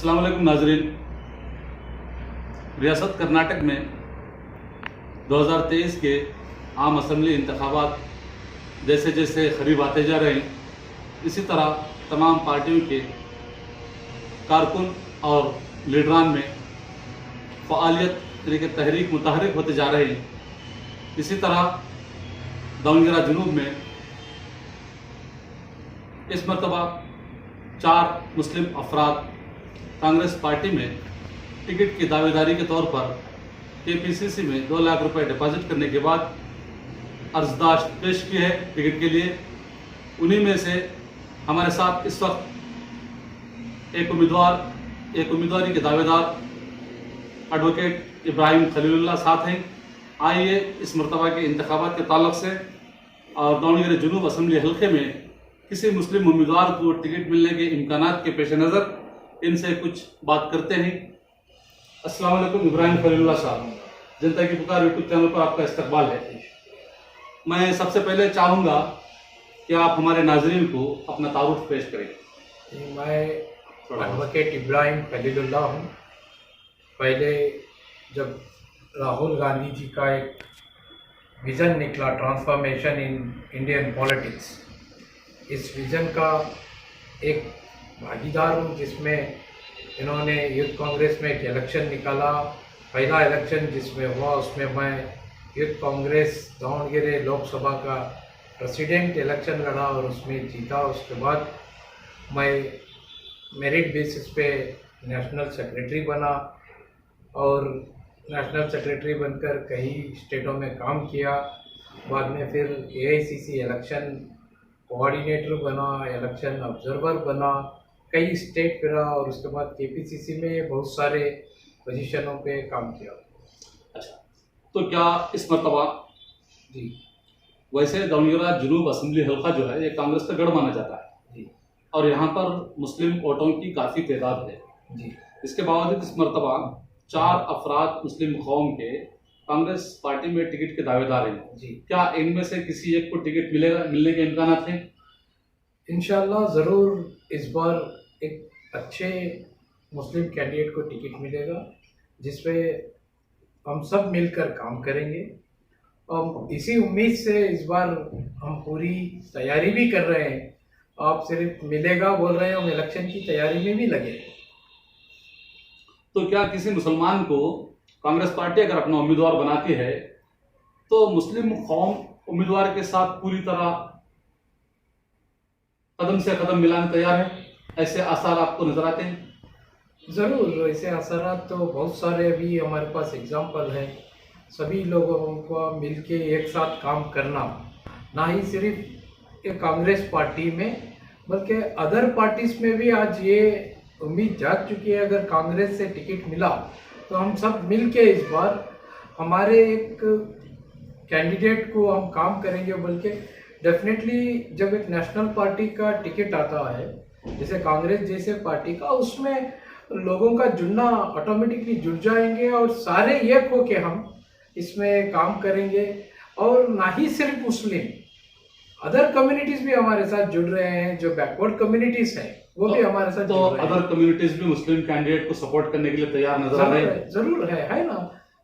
अस्सलाम वालेकुम नाजरीन। रियासत कर्नाटक में 2023 के आम असम्बली इंतखाबात जैसे जैसे करीब आते जा रहे हैं, इसी तरह तमाम पार्टियों के कारकुन और लीडरान में फ़आलियत यानी कि तहरीक मुतहरिक होते जा रहे हैं। इसी तरह दावनगरा जुनूब में इस मरतबा 4 मुस्लिम अफराद कांग्रेस पार्टी में टिकट की दावेदारी के तौर पर केपीसीसी में 2 लाख रुपए डिपॉजिट करने के बाद अर्जदाश्त पेश की है टिकट के लिए। उन्हीं में से हमारे साथ इस वक्त एक उम्मीदवारी के दावेदार एडवोकेट इब्राहिम खलीलुल्लाह साथ हैं। आइए इस मरतबा के इंतखाबात के ताल्लुक से और दावनगरा जुनूब असम्बली हल्के में किसी मुस्लिम उम्मीदवार को टिकट मिलने के इम्कानात के पेश नज़र इनसे कुछ बात करते हैं। अस्सलाम वालेकुम इब्राहिम खलीलुल्लाह साहब, जनता की पुकार यूट्यूब चैनल पर आपका इस्तकबाल है। मैं सबसे पहले चाहूँगा कि आप हमारे नाजरीन को अपना तारुफ पेश करें। मैं एडवोकेट इब्राहिम खलीलुल्लाह हूँ। पहले जब राहुल गांधी जी का एक विज़न निकला, ट्रांसफॉर्मेशन इन इंडियन पॉलिटिक्स, इस विज़न का एक भागीदार हूँ, जिसमें इन्होंने यूथ कांग्रेस में एक इलेक्शन निकाला। पहला इलेक्शन जिसमें हुआ उसमें मैं यूथ कांग्रेस दावनगरे लोकसभा का प्रेसिडेंट इलेक्शन लड़ा और उसमें जीता। उसके बाद मैं मेरिट बेसिस पे नेशनल सेक्रेटरी बना और नेशनल सेक्रेटरी बनकर कई स्टेटों में काम किया। बाद में फिर एआईसीसी इलेक्शन कोऑर्डिनेटर बना, इलेक्शन ऑब्जर्वर बना, कई स्टेट फिरा और उसके बाद केपीसीसी में बहुत सारे पोजीशनों पे काम किया। अच्छा, तो क्या इस मरतबा जी वैसे दावनगरा जुनूब असम्बली हल्का जो है ये कांग्रेस का गढ़ माना जाता है जी और यहाँ पर मुस्लिम वोटों की काफ़ी तादाद है जी इसके बावजूद इस मरतबा 4 अफराद मुस्लिम कौम के कांग्रेस पार्टी में टिकट के दावेदार हैं जी। क्या इनमें से किसी एक को टिकट मिलने के इम्कान हैं? इंशाल्लाह ज़रूर इस बार एक अच्छे मुस्लिम कैंडिडेट को टिकट मिलेगा, जिसपे हम सब मिलकर काम करेंगे। और इसी उम्मीद से इस बार हम पूरी तैयारी भी कर रहे हैं। आप सिर्फ मिलेगा बोल रहे हैं, हम इलेक्शन की तैयारी में भी लगे। तो क्या किसी मुसलमान को कांग्रेस पार्टी अगर अपना उम्मीदवार बनाती है तो मुस्लिम कौम उम्मीदवार के साथ पूरी तरह कदम से कदम मिलाने तैयार है? ऐसे आसार आपको नजर आते हैं? ज़रूर, ऐसे असरात तो बहुत सारे अभी हमारे पास एग्जाम्पल हैं। सभी लोगों को मिलके एक साथ काम करना, ना ही सिर्फ एक कांग्रेस पार्टी में बल्कि अदर पार्टीज में भी आज ये उम्मीद जाग चुकी है, अगर कांग्रेस से टिकट मिला तो हम सब मिलके इस बार हमारे एक कैंडिडेट को हम काम करेंगे। बल्कि डेफिनेटली जब एक नेशनल पार्टी का टिकट आता है, जैसे कांग्रेस जैसे पार्टी का, उसमें लोगों का जुड़ना ऑटोमेटिकली जुड़ जाएंगे और सारे एक हो के हम इसमें काम करेंगे। और ना ही सिर्फ मुस्लिम, अदर कम्युनिटीज भी हमारे साथ जुड़ रहे हैं। जो बैकवर्ड कम्युनिटीज हैं वो भी हमारे साथ तो जुड़ रहे हैं। अदर कम्युनिटीज भी मुस्लिम कैंडिडेट को सपोर्ट करने के लिए तैयार नजर आ रहे हैं? जरूर है ना।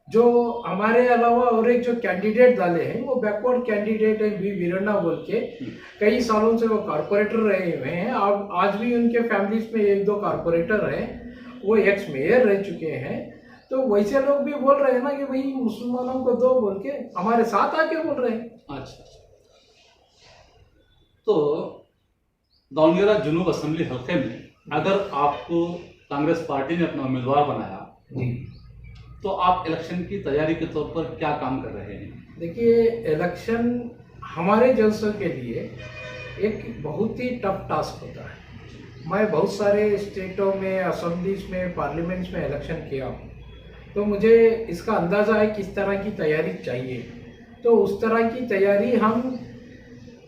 जो हमारे अलावा और एक जो कैंडिडेट डाले हैं वो बैकवर्ड कैंडिडेट है, बी वीरन्ना बोल के। कई सालों से वो कारपोरेटर रहे हुए हैं। अब आज भी उनके फैमिलीज में 1-2 कारपोरेटर हैं, वो एक्स मेयर रह चुके हैं। तो वैसे लोग भी बोल रहे हैं ना कि भाई मुसलमानों को दो बोल के, हमारे साथ आके बोल रहे हैं। अच्छा, तो दावनगरा जुनूब असम्बली हल्के में अगर आपको कांग्रेस पार्टी ने अपना उम्मीदवार बनाया जी, तो आप इलेक्शन की तैयारी के तौर पर क्या काम कर रहे हैं? देखिए, इलेक्शन हमारे जलसों के लिए एक बहुत ही टफ टास्क होता है। मैं बहुत सारे स्टेटों में, असम्बलीज में, पार्लियामेंट्स में इलेक्शन किया हूँ, तो मुझे इसका अंदाज़ा है किस तरह की तैयारी चाहिए। तो उस तरह की तैयारी हम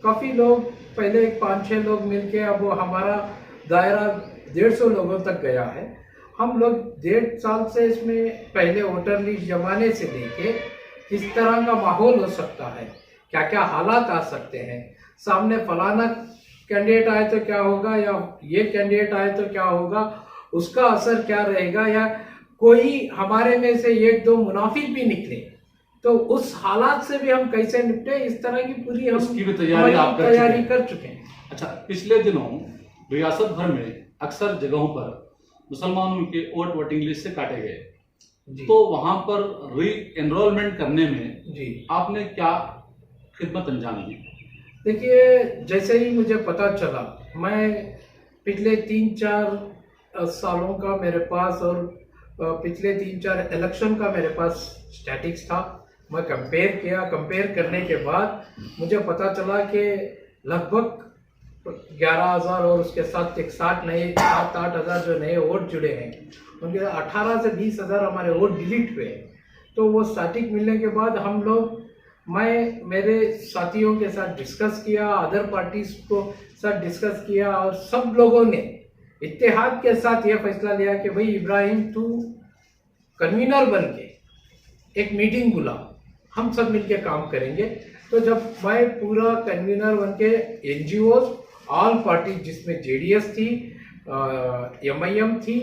काफ़ी लोग, पहले 5-6 लोग मिलके, अब वो हमारा दायरा 150 लोगों तक गया है। हम लोग 1.5 साल से इसमें पहले वोटर लिस्ट जमाने से लेके किस तरह का माहौल हो सकता है, क्या क्या हालात आ सकते हैं, सामने फलाना कैंडिडेट आए तो क्या होगा या ये कैंडिडेट आए तो क्या होगा, उसका असर क्या रहेगा, या कोई हमारे में से एक दो मुनाफिक भी निकले तो उस हालात से भी हम कैसे निपटे, इस तरह की पूरी हम उसकी भी तैयारी आप तैयारी कर चुके हैं। अच्छा, पिछले दिनों रियासत भर में अक्सर जगहों पर मुसलमानों के वोटिंग लिस्ट से काटे गए, तो वहां पर री एनरोलमेंट करने में जी आपने क्या खिदमत अंजाम दी? देखिए, जैसे ही मुझे पता चला, मैं पिछले 3-4 सालों का मेरे पास और पिछले 3-4 इलेक्शन का मेरे पास स्टैटिक्स था, मैं कंपेयर करने के बाद मुझे पता चला कि लगभग 11,000 और उसके साथ एक 7-8 हज़ार जो नए वोट जुड़े हैं, उनके 18 से 20,000 हमारे वोट डिलीट हुए। तो वो स्टैटिक मिलने के बाद हम लोग, मैं मेरे साथियों के साथ डिस्कस किया, अदर पार्टीज को साथ डिस्कस किया, और सब लोगों ने इत्तेहाद के साथ ये फैसला लिया कि भाई इब्राहिम, तू कन्वीनर बन के एक मीटिंग बुला, हम सब मिलके काम करेंगे। तो जब मैं पूरा कन्वीनर बन के एनजीओ ऑल पार्टी, जिसमें जेडीएस थी, एमआईएम थी,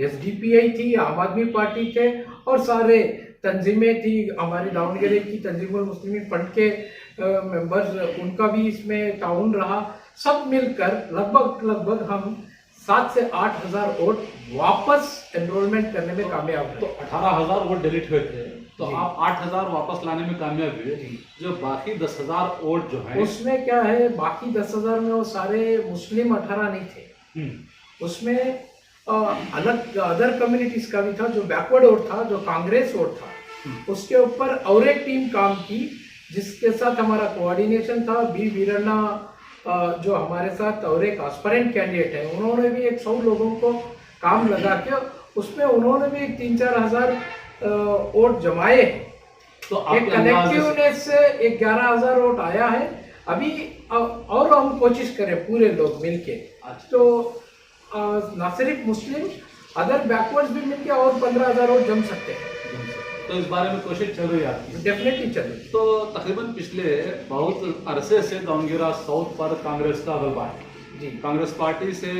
एसडीपीआई थी, आम आदमी पार्टी थे, और सारे तंजीमें थी, हमारी दावणगेरे की तंजीमुल मुस्लिमीन फंड के मेंबर्स, उनका भी इसमें ताउन रहा। सब मिलकर लगभग हम 7 से 8 हज़ार वोट वापस एनरोलमेंट करने में कामयाब हुए। तो 18,000 वोट डिलीट हुए थे, तो आप 8,000 वापस लाने में कामयाब हुए। जो बाकी 10,000 वोट जो है, उसमें क्या है, बाकी 10,000 में वो सारे मुस्लिम 18 नहीं थे, उसमें अलग अदर कम्युनिटीज का भी था, जो बैकवर्ड वोट था, जो कांग्रेस वोट था, उसके ऊपर और एक टीम काम की, जिसके साथ हमारा कोऑर्डिनेशन था। बी वीरन्ना जो हमारे साथ और एक एस्पिरेंट कैंडिडेट है, उन्होंने भी एक 100 लोगों को काम लगा के उसमें उन्होंने भी 3-4 हज़ार वोट जमाए। तो एक कलेक्टिवनेस से 11,000 वोट आया है अभी, और हम कोशिश करें पूरे लोग मिलके, तो ना सिर्फ मुस्लिम, अदर बैकवर्ड्स भी मिलके और 15,000 वोट जम सकते हैं। तो इस बारे में कोशिश चल रही है आपकी? डेफिनेटली चल रही है। तो तकरीबन पिछले बहुत अरसे से दावणगेरा साउथ पर कांग्रेस का गलबा है जी। कांग्रेस पार्टी से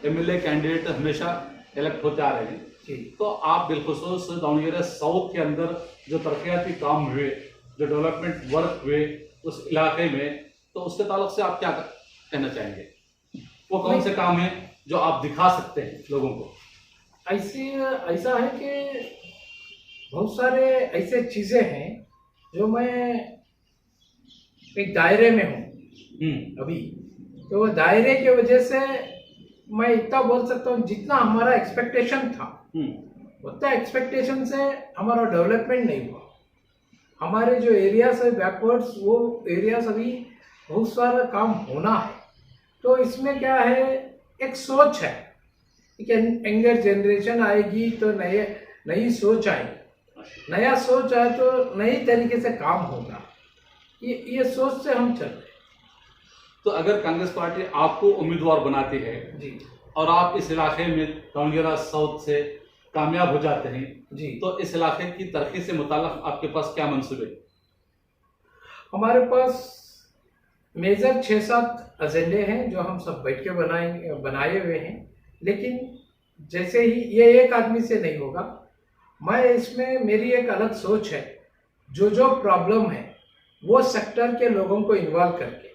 एमएलए कैंडिडेट हमेशा इलेक्ट होते आ रहे हैं जी। तो आप बिलखुसूस दावणगेरा साउथ के अंदर जो तरक्याती काम हुए, जो डेवलपमेंट वर्क हुए उस इलाके में, तो उसके ताल्लुक से आप क्या कहना चाहेंगे? वो कौन से काम हैं जो आप दिखा सकते हैं लोगों को? ऐसा है कि बहुत सारे ऐसे चीजें हैं जो मैं एक दायरे में हूँ अभी, तो वो दायरे की वजह से मैं इतना बोल सकता हूँ, जितना हमारा एक्सपेक्टेशन था उतना एक्सपेक्टेशन से हमारा डेवलपमेंट नहीं हुआ। हमारे जो एरियाज है बैकवर्ड्स, वो एरियाज अभी बहुत सारा काम होना है। तो इसमें क्या है, एक सोच है कि यंगर जनरेशन आएगी तो नई सोच आएगी, नया सोच आए तो नई तरीके से काम होगा, ये सोच से हम चल रहे हैं। तो अगर कांग्रेस पार्टी आपको उम्मीदवार बनाती है जी, और आप इस इलाके में दावणगेरा साउथ से कामयाब हो जाते हैं जी, तो इस इलाके की तरक्की से मुताल्लिक आपके पास क्या मंसूबे? हमारे पास मेजर 6-7 एजेंडे हैं जो हम सब बैठ के बनाए हुए हैं, लेकिन जैसे ही ये एक आदमी से नहीं होगा, मैं इसमें मेरी एक अलग सोच है। जो प्रॉब्लम है वो सेक्टर के लोगों को इन्वॉल्व करके,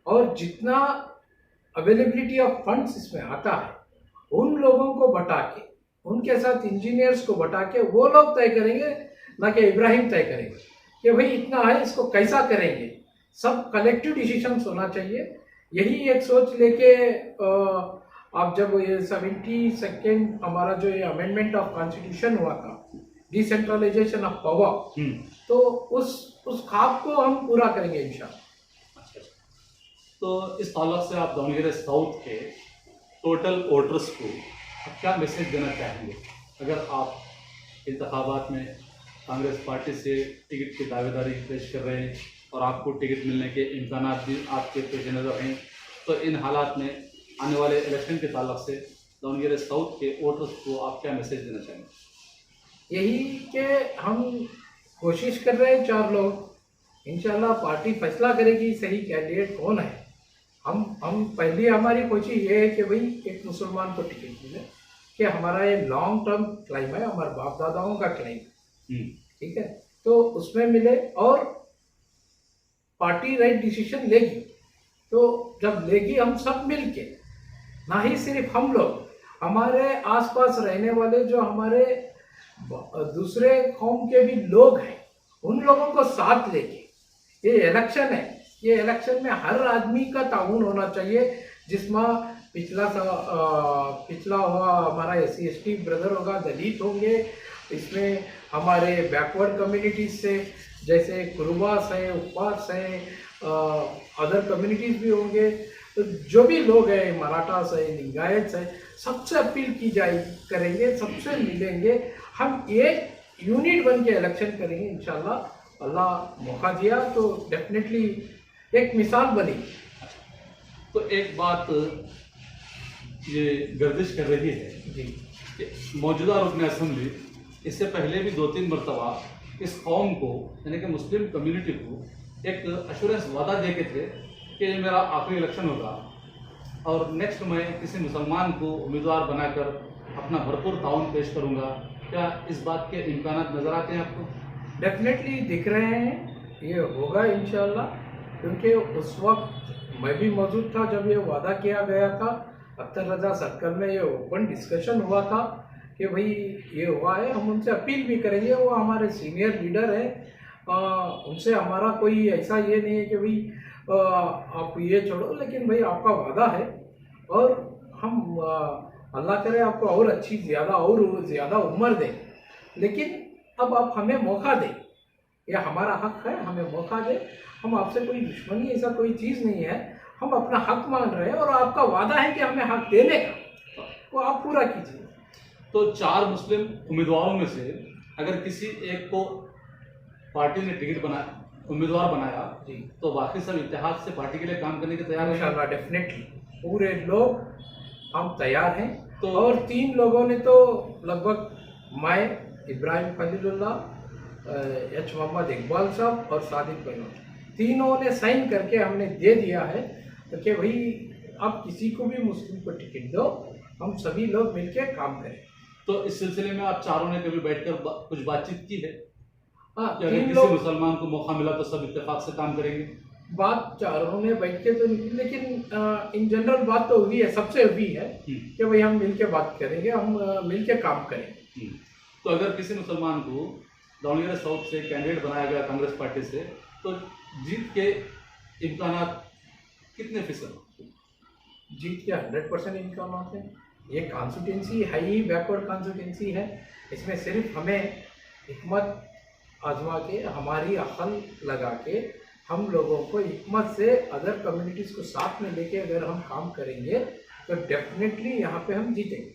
और जितना अवेलेबिलिटी ऑफ फंड्स इसमें आता है, उन लोगों को बटा के, उनके साथ इंजीनियर्स को बटा के, वो लोग तय करेंगे, ना कि इब्राहिम तय करेंगे कि भाई इतना है, इसको कैसा करेंगे। सब कलेक्टिव डिसीजंस होना चाहिए। यही एक सोच लेके अब जब ये 72nd हमारा जो ये अमेंडमेंट ऑफ कॉन्स्टिट्यूशन हुआ था, डिसेंट्रलाइजेशन ऑफ पावर, तो उस ख्वाब को हम पूरा करेंगे इंशाल्लाह। तो इस ताल्लुक से आप दावणगेरा साउथ के टोटल वोटर्स को क्या मैसेज देना चाहेंगे? अगर आप इंतखाबात में कांग्रेस पार्टी से टिकट की दावेदारी पेश कर रहे हैं और आपको टिकट मिलने के इम्कान भी आपके पेश नज़र हैं, तो इन हालात में आने वाले इलेक्शन के ताल्लुक से दावणगेरा साउथ के वोटर्स को आप क्या मैसेज देना चाहेंगे? यही कि हम कोशिश कर रहे हैं, 4 लोग, इंशाल्लाह पार्टी फैसला करेगी सही कैंडिडेट कौन है। हम पहली हमारी कोशिश ये है कि भाई एक मुसलमान को टिकट मिले, कि हमारा ये लॉन्ग टर्म क्लाइम है, हमारे बाप दादाओं का क्लाइम, ठीक है, तो उसमें मिले और पार्टी राइट डिसीजन लेगी। तो जब लेगी हम सब मिलके, ना ही सिर्फ हम लोग, हमारे आसपास रहने वाले जो हमारे दूसरे कौम के भी लोग हैं, उन लोगों को साथ लेके ये इलेक्शन है, ये इलेक्शन में हर आदमी का ताउन होना चाहिए, जिसमें पिछला हुआ हमारा SC/ST ब्रदर होगा, दलित होंगे, इसमें हमारे बैकवर्ड कम्युनिटीज से जैसे कुरुबास है, उपवास है, अदर कम्युनिटीज भी होंगे, तो जो भी लोग हैं, मराठास है, लिंगायत है, सबसे अपील की करेंगे, सबसे मिलेंगे, हम एक यूनिट बन के इलेक्शन करेंगे इंशाल्लाह। अल्लाह मौका दिया तो डेफिनेटली एक मिसाल बनी। तो एक बात ये गर्दिश कर रही है जी कि मौजूदा रुकन असम्बली इससे पहले भी 2-3 मरतबा इस कौम को, यानी कि मुस्लिम कम्युनिटी को एक अश्योरेंस वादा दे के थे कि ये मेरा आखिरी इलेक्शन होगा और नेक्स्ट मैं किसी मुसलमान को उम्मीदवार बनाकर अपना भरपूर ताउन पेश करूंगा। क्या इस बात के इम्कान नज़र आते हैं आपको? डेफिनेटली दिख रहे हैं, ये होगा इंशाल्लाह, क्योंकि उस वक्त मैं भी मौजूद था जब ये वादा किया गया था। अख्तर रजा सर्कल में ये ओपन डिस्कशन हुआ था कि भाई ये हुआ है, हम उनसे अपील भी करेंगे, वो हमारे सीनियर लीडर है, उनसे हमारा कोई ऐसा ये नहीं है कि भाई आप ये छोड़ो, लेकिन भाई आपका वादा है और हम अल्लाह करे आपको और अच्छी ज़्यादा उम्र दें, लेकिन अब आप हमें मौका दें, यह हमारा हक है, हमें मौका दें। हम आपसे कोई दुश्मनी ऐसा कोई चीज़ नहीं है, हम अपना हक मांग रहे हैं और आपका वादा है कि हमें हक देने का, वो आप पूरा कीजिए। तो 4 मुस्लिम उम्मीदवारों में से अगर किसी एक को पार्टी ने उम्मीदवार बनाया जी, तो बाकी सब इत्तेहाद से पार्टी के लिए काम करने के तैयार हैं? इंशाल्लाह डेफिनेटली पूरे लोग हम तैयार हैं। तो और 3 लोगों ने तो लगभग मैं, इब्राहिम खलीलुल्लाह, H मोहम्मद इकबाल साहब और सादिक बलोच, तीनों ने साइन करके हमने दे दिया है कि भाई अब किसी को भी मुस्लिम को टिकट दो, हम सभी लोग मिलकर काम करें। तो इस सिलसिले में आप चारों ने कभी बैठकर कुछ बातचीत की है? हाँ, कि अगर किसी मुसलमान को मौका मिला तो सब इत्तेफाक से काम करेंगे? बात चारों ने बैठ के तो नहीं, लेकिन इन जनरल बात तो हुई है, सबसे हुई है कि भाई हम मिलके बात करेंगे, हम मिलके काम करें। तो अगर किसी मुसलमान को दावणगेरे साउथ से कैंडिडेट बनाया गया कांग्रेस पार्टी से, तो जीत के इम्कान कितने फीसद? जीत के 100% इम्कान हैं। ये कॉन्स्टिट्यूंसी है ही बैकवर्ड कॉन्स्टिट्यूंसी है, इसमें सिर्फ हमें हिकमत आजमा के, हमारी अकल लगा के, हम लोगों को हिकमत से अदर कम्युनिटीज़ को साथ में लेके अगर हम काम करेंगे तो डेफिनेटली यहाँ पे हम जीतेंगे।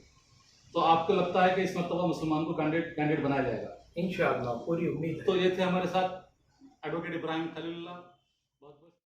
तो आपको लगता है कि इस मरतबा मुसलमान को कैंडिडेट बनाया जाएगा? इंशाअल्लाह पूरी उम्मीद है। तो ये थे हमारे साथ एडवोकेट इब्राहिम खलीलुल्लाह।